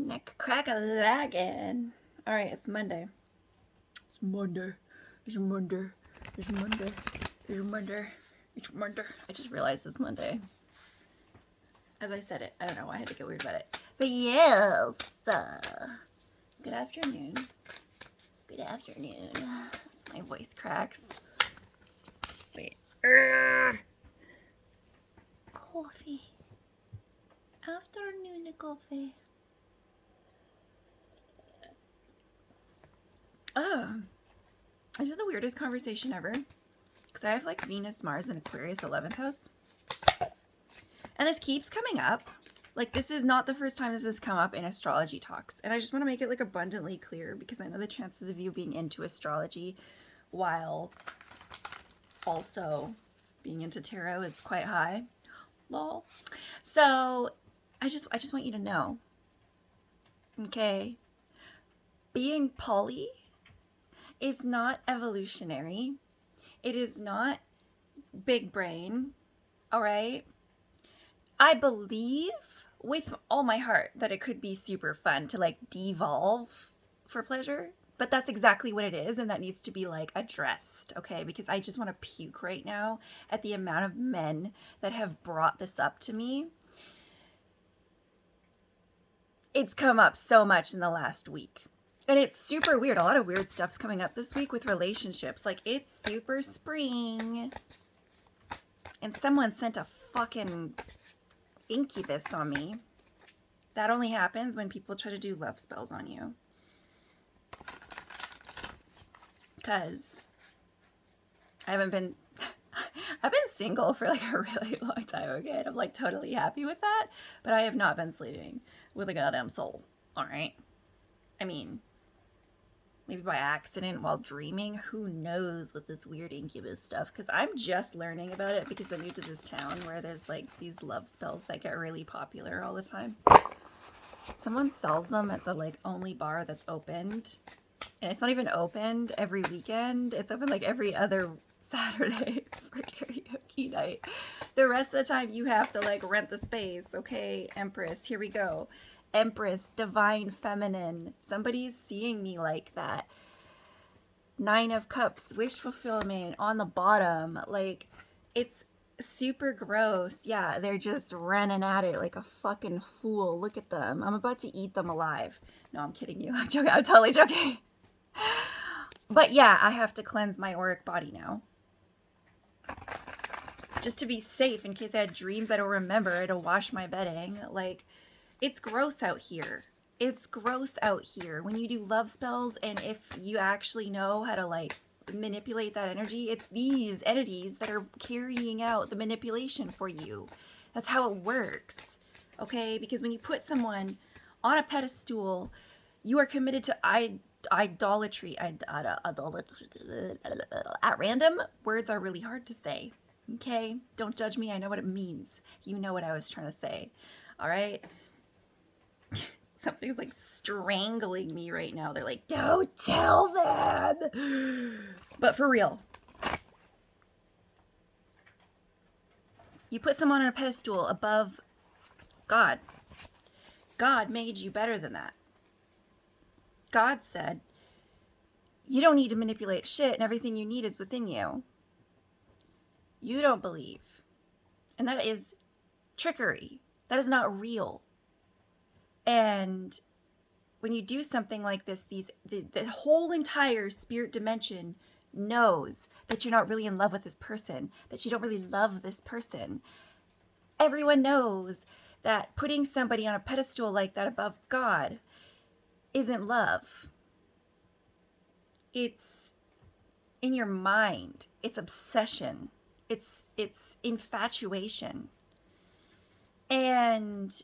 Neck crack-a-lagging. Alright, it's Monday. It's Monday. It's Monday. It's Monday. It's Monday. It's Monday. I just realized it's Monday. As I said it. I don't know why I had to get weird about it. But yes. Good afternoon. Good afternoon. My voice cracks. Wait. Coffee. Afternoon coffee. I had the weirdest conversation ever. Because I have like Venus, Mars, and Aquarius 11th house. And this keeps coming up. Like, this is not the first time this has come up in astrology talks. And I just want to make it like abundantly clear because I know the chances of you being into astrology while also being into tarot is quite high. Lol. So I just want you to know. Okay. Being poly is not evolutionary. It is not big brain. All right. I believe with all my heart that it could be super fun to like devolve for pleasure, but that's exactly what it is, and that needs to be like addressed, okay? Because I just want to puke right now at the amount of men that have brought this up to me. It's come up so much in the last week. And it's super weird. A lot of weird stuff's coming up this week with relationships. Like, it's super spring. And someone sent a fucking incubus on me. That only happens when people try to do love spells on you. Because I've been single for like a really long time, okay? And I'm like totally happy with that. But I have not been sleeping with a goddamn soul, alright? I mean, maybe by accident while dreaming. Who knows with this weird incubus stuff? Because I'm just learning about it because I'm new to this town where there's like these love spells that get really popular all the time. Someone sells them at the like only bar that's opened. And it's not even opened every weekend. It's open like every other Saturday for karaoke night. The rest of the time you have to like rent the space. Okay, Empress, here we go. Empress, divine feminine. Somebody's seeing me like that. 9 of Cups, wish fulfillment on the bottom. Like, it's super gross. Yeah, they're just running at it like a fucking fool. Look at them. I'm about to eat them alive. No, I'm kidding you. I'm joking. I'm totally joking. But yeah, I have to cleanse my auric body now. Just to be safe in case I had dreams I don't remember. I had to wash my bedding. Like, it's gross out here. It's gross out here. When you do love spells, and if you actually know how to like manipulate that energy, it's these entities that are carrying out the manipulation for you. That's how it works. Okay? Because when you put someone on a pedestal, you are committed to idolatry. At random, words are really hard to say. Okay? Don't judge me. I know what it means. You know what I was trying to say. All right? Something's like strangling me right now. They're like, don't tell them. But for real, you put someone on a pedestal above God. God made you better than that. God said, you don't need to manipulate shit, and everything you need is within you. You don't believe. And that is trickery. That is not real. And when you do something like this, the whole entire spirit dimension knows that you're not really in love with this person, that you don't really love this person. Everyone knows that putting somebody on a pedestal like that above God isn't love. It's in your mind. It's obsession. It's infatuation. And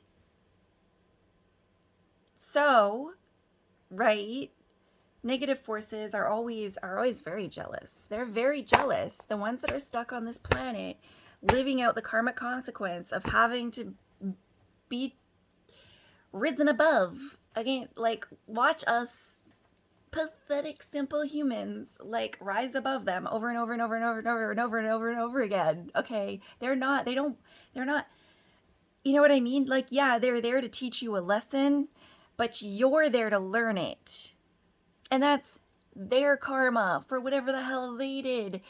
so, right, negative forces are always very jealous. They're very jealous. The ones that are stuck on this planet, living out the karmic consequence of having to be risen above. Again, like, watch us pathetic, simple humans, like, rise above them over and over and over and over and over and over and over and over again. Okay? They're not, you know what I mean? Like, yeah, they're there to teach you a lesson, but you're there to learn it. And that's their karma for whatever the hell they did.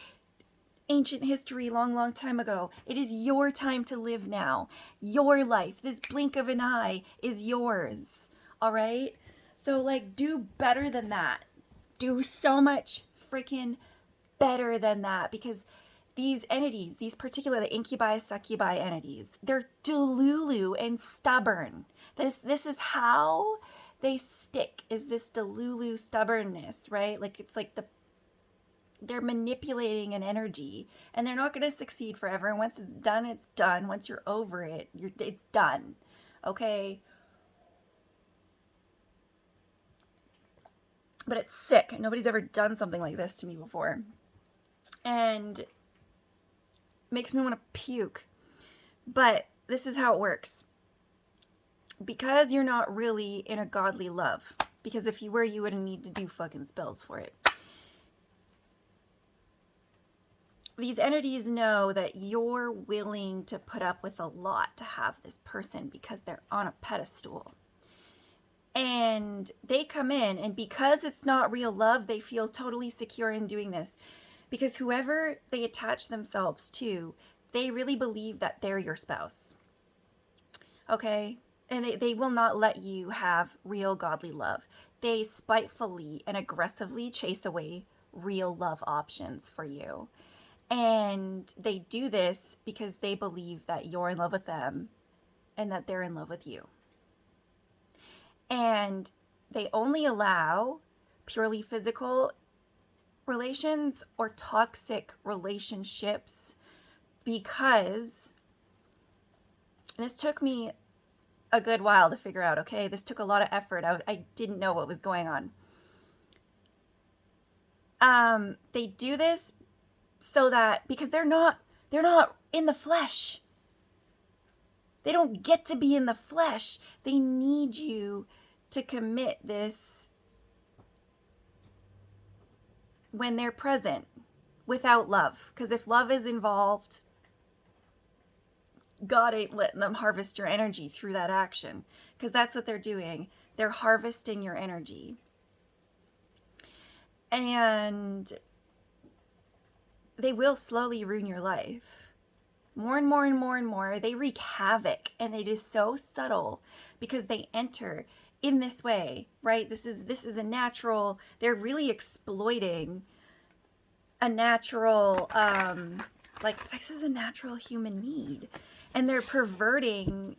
Ancient history, long time ago. It is your time to live now. Your life, this blink of an eye, is yours. All right? So, like, do better than that. Do so much freaking better than that, because these entities, these particular incubi, succubi entities, they're delulu and stubborn. This is how they stick, is this delulu stubbornness, right? Like, it's like they're manipulating an energy, and they're not going to succeed forever. And once it's done, it's done. Once you're over it, it's done. Okay? But it's sick. Nobody's ever done something like this to me before. And makes me want to puke. But this is how it works. Because you're not really in a godly love. Because if you were, you wouldn't need to do fucking spells for it. These entities know that you're willing to put up with a lot to have this person because they're on a pedestal. And they come in, and because it's not real love, they feel totally secure in doing this. Because whoever they attach themselves to, they really believe that they're your spouse. Okay? And they will not let you have real godly love. They spitefully and aggressively chase away real love options for you. And they do this because they believe that you're in love with them and that they're in love with you. And they only allow purely physical relations or toxic relationships because, and this took me a good while to figure out, okay, this took a lot of effort. I didn't know what was going on. They do this so that, because they're not in the flesh. They don't get to be in the flesh. They need you to commit this when they're present without love. Because if love is involved, God ain't letting them harvest your energy through that action. Because that's what they're doing. They're harvesting your energy. And they will slowly ruin your life. More and more and more and more. They wreak havoc, and it is so subtle because they enter in this way, right? This is a natural, they're really exploiting a natural, like sex is a natural human need. And they're perverting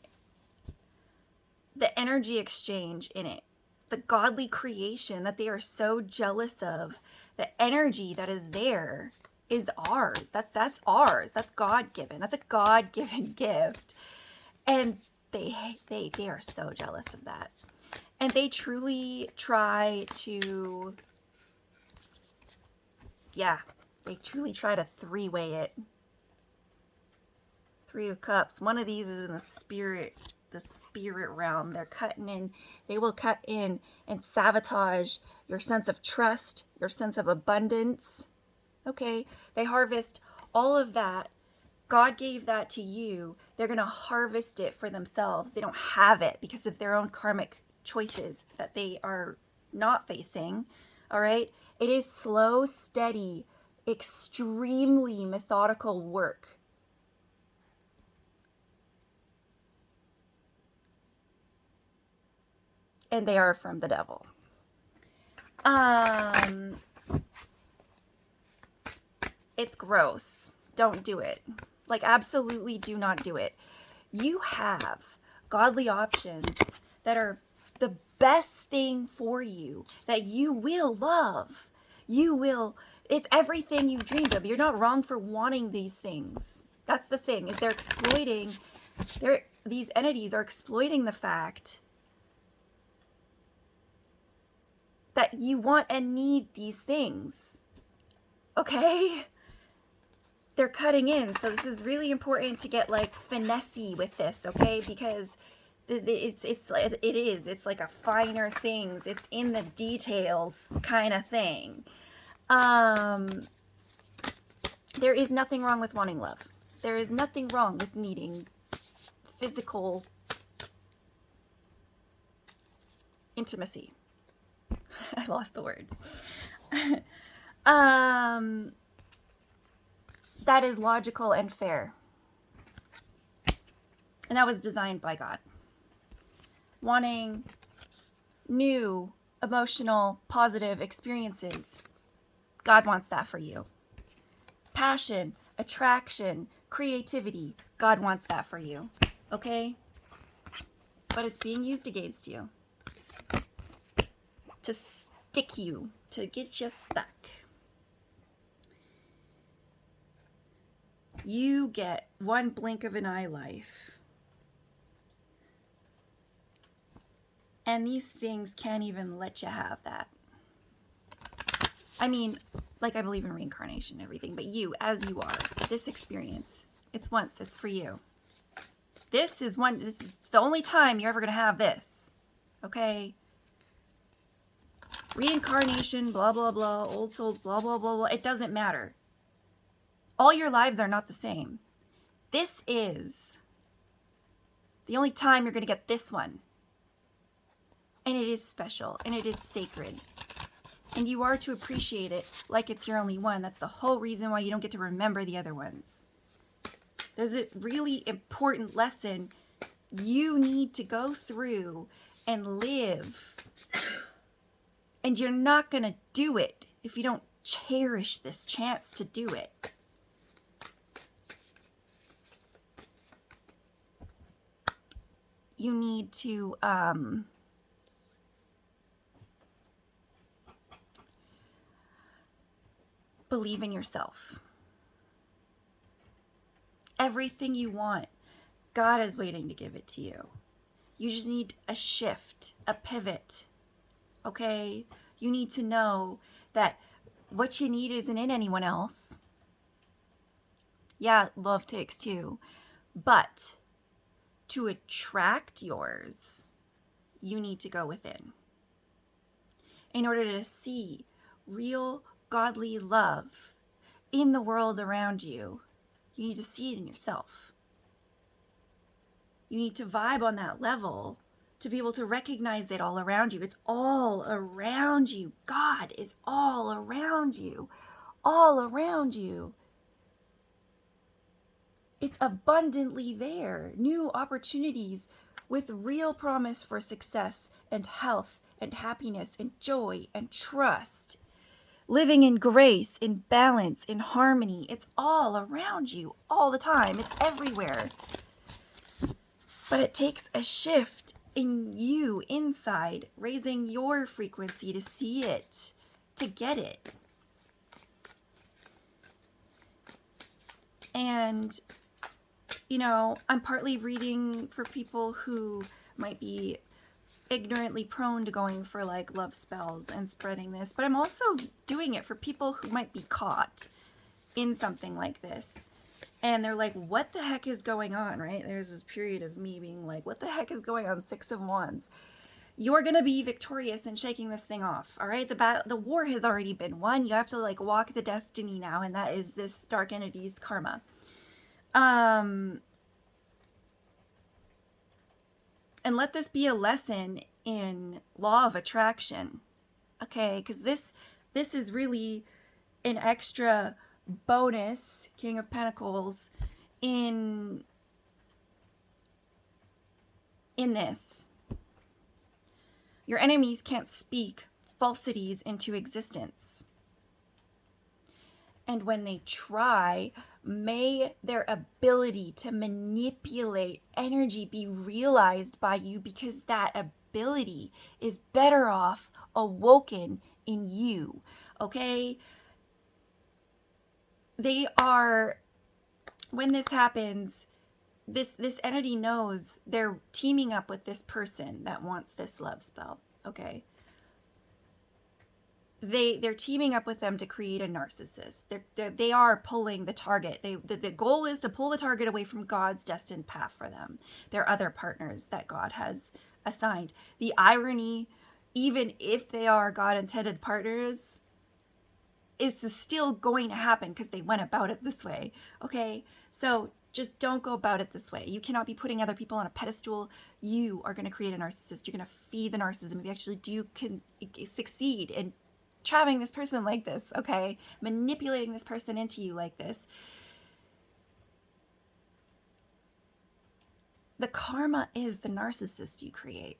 the energy exchange in it. The godly creation that they are so jealous of, the energy that is there is ours. That's ours. That's God-given. That's a God-given gift. And they are so jealous of that. And they truly try to, they truly try to three-way it. Three of Cups. One of these is in the spirit realm. They're cutting in. They will cut in and sabotage your sense of trust, your sense of abundance. Okay, they harvest all of that. God gave that to you. They're going to harvest it for themselves. They don't have it because of their own karmic choices that they are not facing. All right, it is slow, steady, extremely methodical work. And they are from the devil. It's gross. Don't do it. Like, absolutely do not do it. You have godly options that are the best thing for you, that you will love. You will, it's everything you've dreamed of. You're not wrong for wanting these things. That's the thing, is they're exploiting, these entities are exploiting the fact that you want and need these things. Okay? They're cutting in. So this is really important to get like finessey with this, okay? Because it's like a finer things. It's in the details kind of thing. There is nothing wrong with wanting love. There is nothing wrong with needing physical intimacy. I lost the word. That is logical and fair. And that was designed by God. Wanting new, emotional, positive experiences. God wants that for you. Passion, attraction, creativity. God wants that for you. Okay? But it's being used against you. To stick you. To get you stuck. You get one blink of an eye life. And these things can't even let you have that. I mean, like I believe in reincarnation and everything, but you, as you are, this experience, it's once, it's for you. This is the only time you're ever going to have this. Okay? Reincarnation, blah, blah, blah, old souls, blah, blah, blah, blah. It doesn't matter. All your lives are not the same. This is the only time you're going to get this one. And it is special, and it is sacred. And you are to appreciate it like it's your only one. That's the whole reason why you don't get to remember the other ones. There's a really important lesson you need to go through and live. And you're not going to do it if you don't cherish this chance to do it. You need to believe in yourself. Everything you want, God is waiting to give it to you. You just need a shift, a pivot. Okay? You need to know that what you need isn't in anyone else. Yeah, love takes two. But to attract yours, you need to go within. In order to see real godly love in the world around you, you need to see it in yourself. You need to vibe on that level to be able to recognize it all around you. It's all around you. God is all around you. All around you. It's abundantly there. New opportunities with real promise for success and health and happiness and joy and trust. Living in grace, in balance, in harmony. It's all around you all the time. It's everywhere. But it takes a shift in you inside, raising your frequency to see it, to get it. And, you know, I'm partly reading for people who might be ignorantly prone to going for like love spells and spreading this, but I'm also doing it for people who might be caught in something like this. And they're like, what the heck is going on, right? There's this period of me being like, what the heck is going on? 6 of Wands. You're going to be victorious in shaking this thing off, all right? The war has already been won. You have to like walk the destiny now, and that is this dark entity's karma. And let this be a lesson in law of attraction, okay? Because this is really an extra bonus, King of Pentacles, in this. Your enemies can't speak falsities into existence. And when they try, may their ability to manipulate energy be realized by you, because that ability is better off awoken in you, okay? They are, when this happens, this entity knows they're teaming up with this person that wants this love spell, okay? They're teaming up with them to create a narcissist. They are pulling the target. The goal is to pull the target away from God's destined path for them. They're other partners that God has assigned. The irony, even if they are God-intended partners, is still going to happen because they went about it this way. Okay, so Just don't go about it this way. You cannot be putting other people on a pedestal. You are going to create a narcissist. You're going to feed the narcissism. If you actually can succeed in trapping this person like this, okay? Manipulating this person into you like this. The karma is the narcissist you create.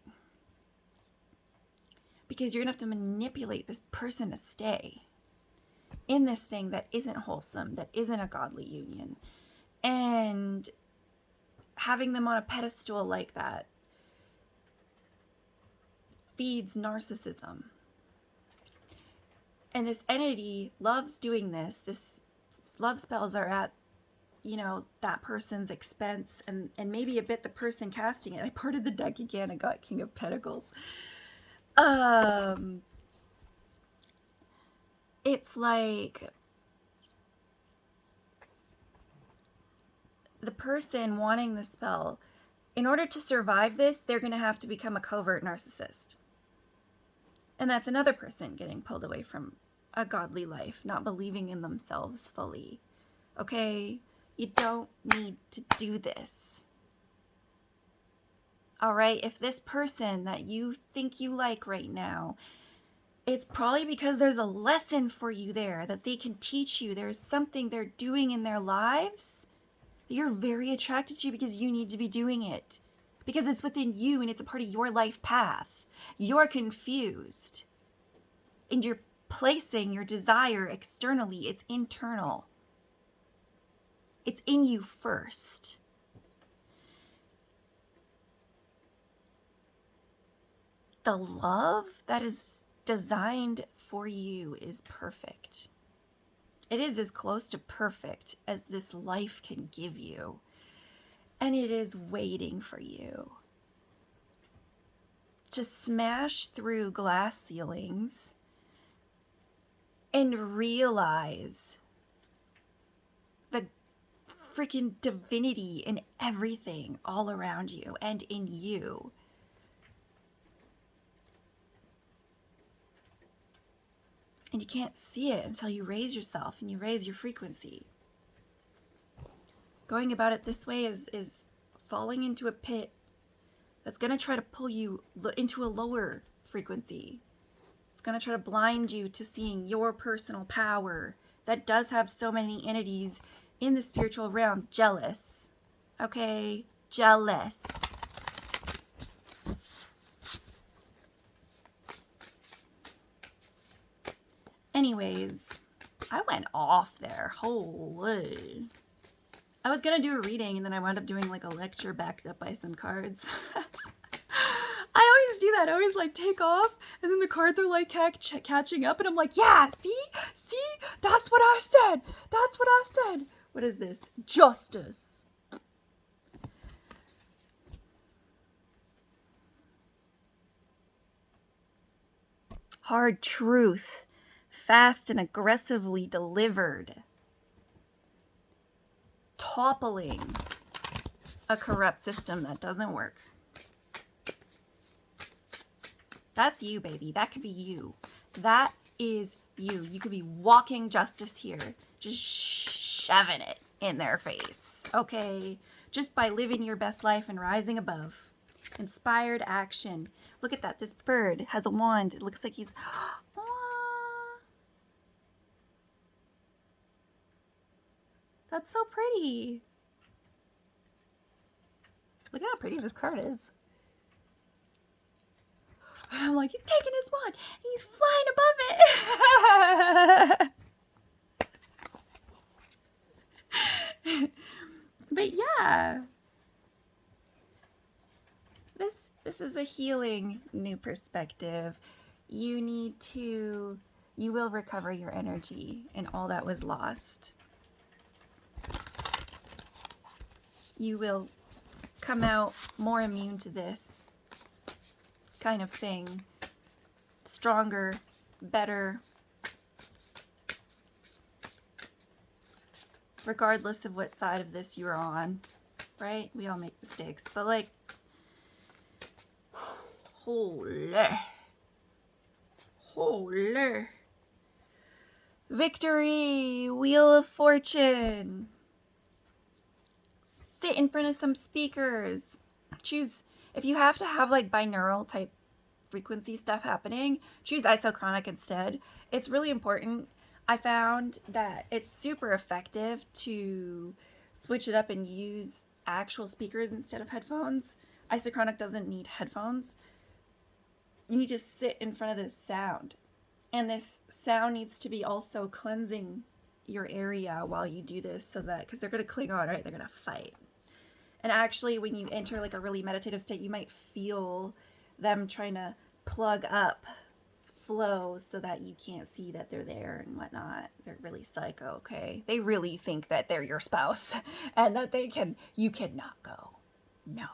Because you're going to have to manipulate this person to stay in this thing that isn't wholesome, that isn't a godly union. And having them on a pedestal like that feeds narcissism. And this entity loves doing this. This love spells are at, that person's expense and maybe a bit the person casting it. I parted the deck again. I got King of Pentacles. It's like the person wanting the spell, in order to survive this, they're going to have to become a covert narcissist. And that's another person getting pulled away from a godly life, not believing in themselves fully. Okay? You don't need to do this. All right? If this person that you think you like right now, it's probably because there's a lesson for you there that they can teach you. There's something they're doing in their lives that you're very attracted to because you need to be doing it. Because it's within you and it's a part of your life path. You're confused. And you're placing your desire externally. It's internal. It's in you first. The love that is designed for you is perfect. It is as close to perfect as this life can give you. And it is waiting for you to smash through glass ceilings and realize the freaking divinity in everything all around you and in you. And you can't see it until you raise yourself and you raise your frequency. Going about it this way is falling into a pit that's going to try to pull you into a lower frequency. It's going to try to blind you to seeing your personal power that does have so many entities in the spiritual realm jealous. Okay? Jealous. Anyways, I went off there. Holy. I was going to do a reading and then I wound up doing like a lecture backed up by some cards. I always do that. I always like take off and then the cards are like catching up and I'm like, yeah, see, that's what I said. That's what I said. What is this? Justice. Hard truth. Fast and aggressively delivered. Toppling a corrupt system that doesn't work. That's you, baby. That could be you. That is you. You could be walking justice here, just shoving it in their face, okay? Just by living your best life and rising above. Inspired action. Look at that. This bird has a wand. It looks like he's... That's so pretty. Look at how pretty this card is. And I'm like, he's taking his wand. He's flying above it. But yeah. This is a healing new perspective. You will recover your energy and all that was lost. You will come out more immune to this kind of thing. Stronger, better. Regardless of what side of this you're on. Right? We all make mistakes. But like, holy. Victory! Wheel of Fortune. Sit in front of some speakers. Choose, if you have to have like binaural type frequency stuff happening, choose isochronic instead. It's really important. I found that it's super effective to switch it up and use actual speakers instead of headphones. Isochronic doesn't need headphones. You need to sit in front of this sound. And this sound needs to be also cleansing your area while you do this, so that, because they're going to cling on, right? They're going to fight. And actually, when you enter like a really meditative state, you might feel them trying to plug up flow so that you can't see that they're there and whatnot. They're really psycho, okay? They really think that they're your spouse and that you cannot go. No.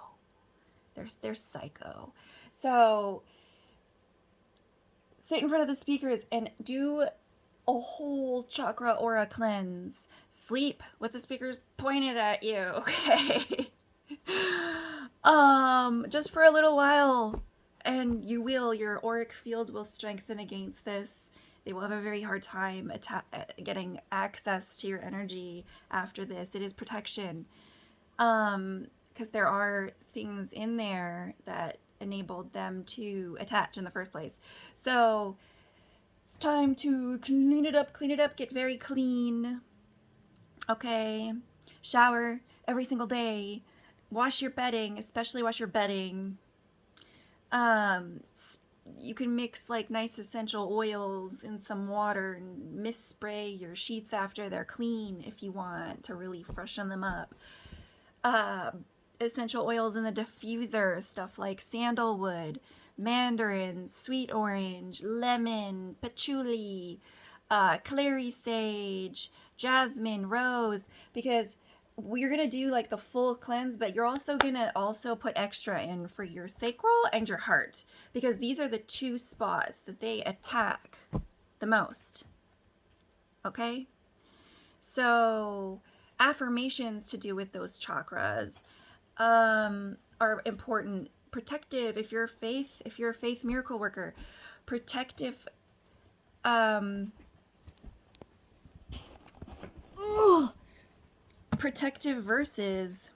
They're psycho. So sit in front of the speakers and do a whole chakra aura cleanse. Sleep with the speakers pointed at you, okay? Just for a little while, and your auric field will strengthen against this. They will have a very hard time getting access to your energy after this. It is protection, because there are things in there that enabled them to attach in the first place. So it's time to clean it up, get very clean. Okay, shower every single day. Wash your bedding, especially wash your bedding. You can mix like nice essential oils in some water and mist spray your sheets after they're clean if you want to really freshen them up. Essential oils in the diffuser, stuff like sandalwood, mandarin, sweet orange, lemon, patchouli, clary sage, jasmine, rose, because we're going to do like the full cleanse, but you're also going to put extra in for your sacral and your heart, because these are the two spots that they attack the most. Okay? So affirmations to do with those chakras are important. Protective, if you're a faith miracle worker, protective protective verses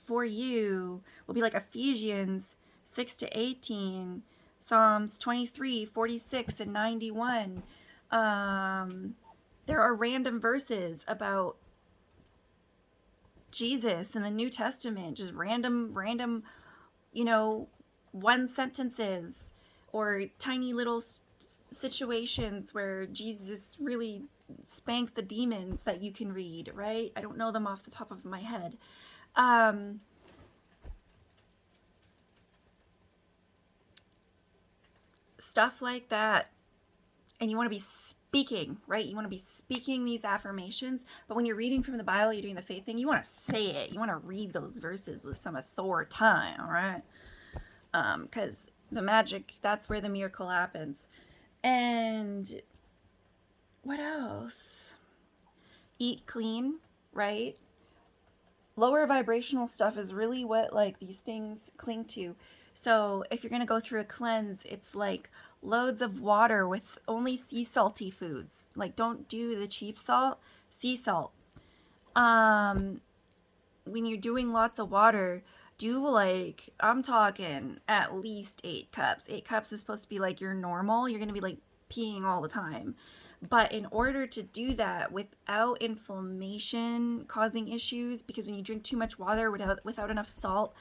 for you will be like Ephesians 6-18, Psalms 23, 46, and 91. There are random verses about Jesus in the New Testament, just random, one sentences or tiny little situations where Jesus really spanks the demons that you can read, right? I don't know them off the top of my head. Stuff like that. And you want to be speaking, right? You want to be speaking these affirmations, but when you're reading from the Bible, you're doing the faith thing, you want to say it. You want to read those verses with some authority, all right? Because the magic, that's where the miracle happens. And what else? Eat clean, right? Lower vibrational stuff is really what like these things cling to. So if you're going to go through a cleanse, it's like loads of water with only sea salty foods. Like, don't do the cheap salt, sea salt. When you're doing lots of water, do like, I'm talking at least 8 cups. 8 cups is supposed to be like your normal. You're going to be like peeing all the time. But in order to do that without inflammation causing issues, because when you drink too much water without enough salt,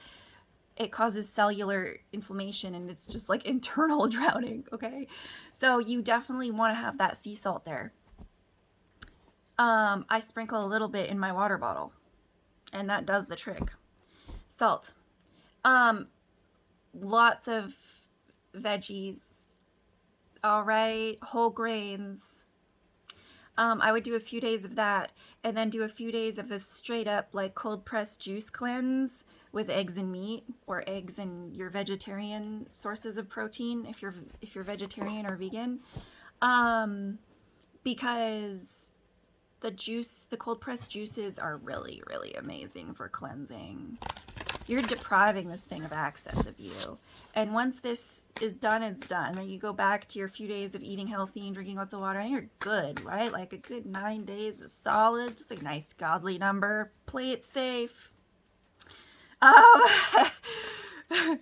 it causes cellular inflammation and it's just like internal drowning, okay? So you definitely want to have that sea salt there. I sprinkle a little bit in my water bottle, and that does the trick. Salt. Lots of veggies, all right? Whole grains. I would do a few days of that, and then do a few days of this straight up like cold pressed juice cleanse with eggs and meat, or eggs and your vegetarian sources of protein if you're vegetarian or vegan, because the cold pressed juices are really, really amazing for cleansing. You're depriving this thing of access of you. And once this is done, it's done. And you go back to your few days of eating healthy and drinking lots of water, and you're good, right? Like a good 9 days is solid. Just a nice godly number. Play it safe. I feel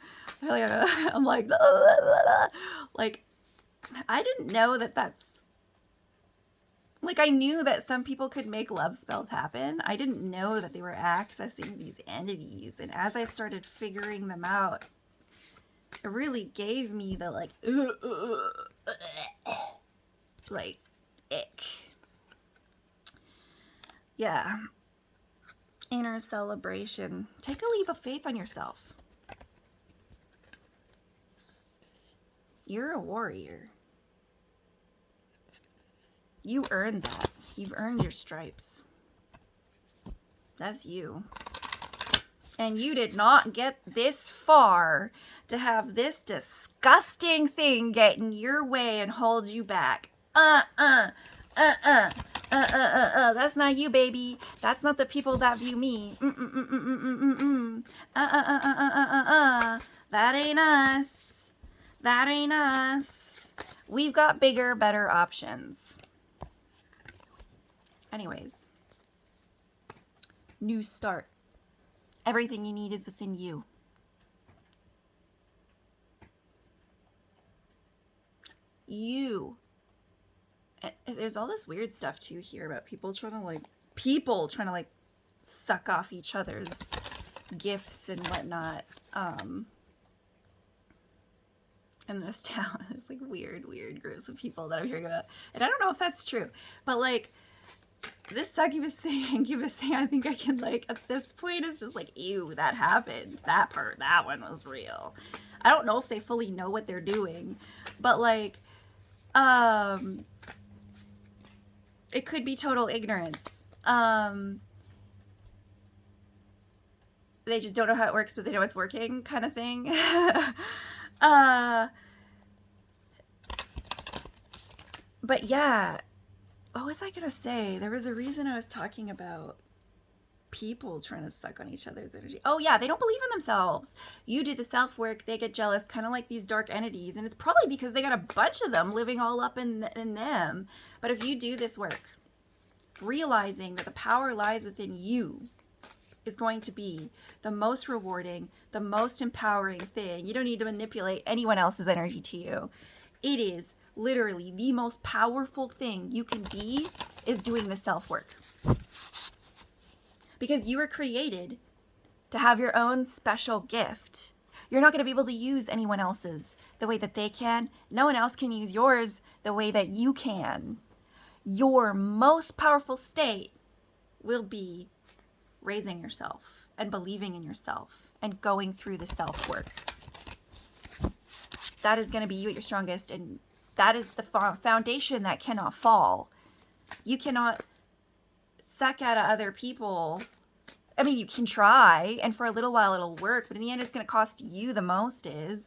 like I'm like, like, I didn't know that that's, like, I knew that some people could make love spells happen. I didn't know that they were accessing these entities. And as I started figuring them out, it really gave me the, like ick. Yeah. Inner celebration. Take a leap of faith on yourself. You're a warrior. You earned that. You've earned your stripes. That's you. And you did not get this far to have this disgusting thing get in your way and hold you back. That's not you, baby. That's not the people that view me. That ain't us. That ain't us. We've got bigger, better options. Anyways, new start. Everything you need is within you. You. There's all this weird stuff too here about people trying to like suck off each other's gifts and whatnot. In this town, it's like weird groups of people that I'm hearing about, and I don't know if that's true, but like this succubus thing, incubus thing, I think I can, like, at this point it's just like, ew, that happened. That one was real. I don't know if they fully know what they're doing, but like, it could be total ignorance. They just don't know how it works, but they know it's working, kind of thing. But yeah, what was I gonna say? There was a reason I was talking about people trying to suck on each other's energy. Oh yeah, they don't believe in themselves. You do the self-work, they get jealous, kind of like these dark entities, and it's probably because they got a bunch of them living all up in them. But if you do this work, realizing that the power lies within you is going to be the most rewarding, the most empowering thing. You don't need to manipulate anyone else's energy to you. It is literally the most powerful thing you can be is doing the self-work. Because you were created to have your own special gift. You're not going to be able to use anyone else's the way that they can. No one else can use yours the way that you can. Your most powerful state will be raising yourself and believing in yourself and going through the self-work. That is going to be you at your strongest, and that is the foundation that cannot fall. You cannot suck out of other people. I mean, you can try, and for a little while it'll work, but in the end it's going to cost you the most is.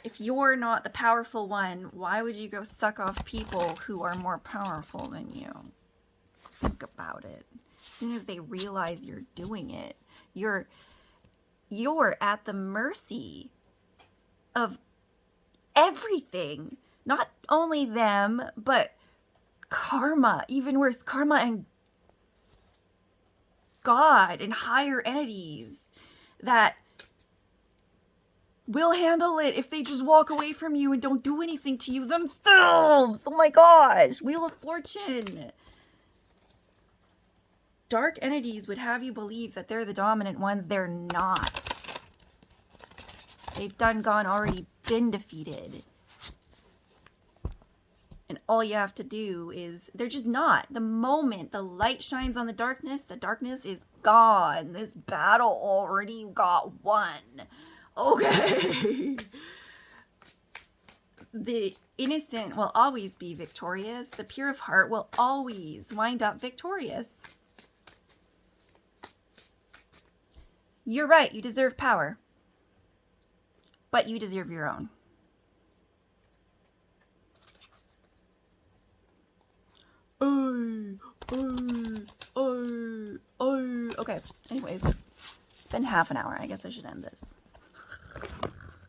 If you're not the powerful one, why would you go suck off people who are more powerful than you? Think about it. As soon as they realize you're doing it, you're at the mercy of everything. Not only them, but karma, even worse, karma and God and higher entities that will handle it if they just walk away from you and don't do anything to you themselves. Oh my gosh, Wheel of Fortune. Dark entities would have you believe that they're the dominant ones. They're not. They've already been defeated. And all you have to do is, they're just not. The moment the light shines on the darkness is gone. This battle already got won. Okay. The innocent will always be victorious. The pure of heart will always wind up victorious. You're right, you deserve power. But you deserve your own. I Okay, anyways, it's been half an hour. I guess I should end this.